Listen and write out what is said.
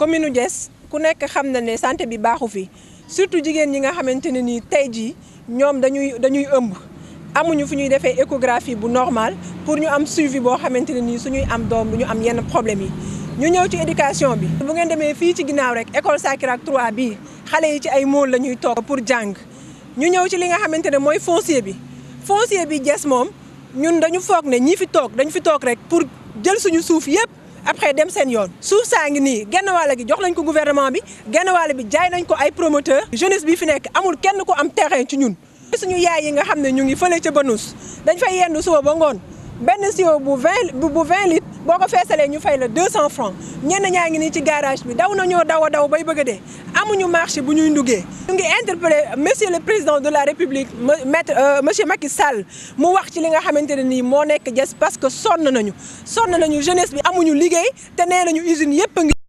commune u Diass ku nekk xam na ne santé bi baaxu fi surtout jigéen ñi nga xamante ne nii tey jii ñoom dañuy ëmb amuñu fu ñuy defee échographie bu normal pour ñu am suivi boo xamante ne nii suñuy am doom du ñu am yenn problème yi. ñu ñëw ci éducation bi. bu ngeen demee fii ci ginnaaw rek école Sacré-Cœur 3 bii xale yi ci ay mool la ñuy toog pour jàng ñu ñëw ci li nga xamante ne mooy foncier bi Diass moom ñun dañu foog ne ñi fi toog dañu fi toog rek pour jël suñu suuf yëpp. après dem seen yoon suuf saa ngi nii genn wàll gi jox nañ ko gouvernement bi genn wàll bi jaay nañ ko ay promoteur jeunesse bi fi nekk amul kenn ko am terrain ci ñun suñu yaay yi nga xam ne ñu ngi fële ca Banous dañ fay yendu suba ba ngoon benn siwo bu 20 litres boo ko feesalee ñu fay la 200 francs ñenn ñaa ngi nii ci garage bi daw nañoo daw bay bëgg a dee amuñu marché bu ñuy nduggee. ñu ngi interpellé monsieur le président de la république monsieur Macky Sall mu wax ci li nga xamante ne nii moo nekk Diass parce que sonn nañu jeunesse bi amuñu liggéey te nee nañu usine yëpp a ngi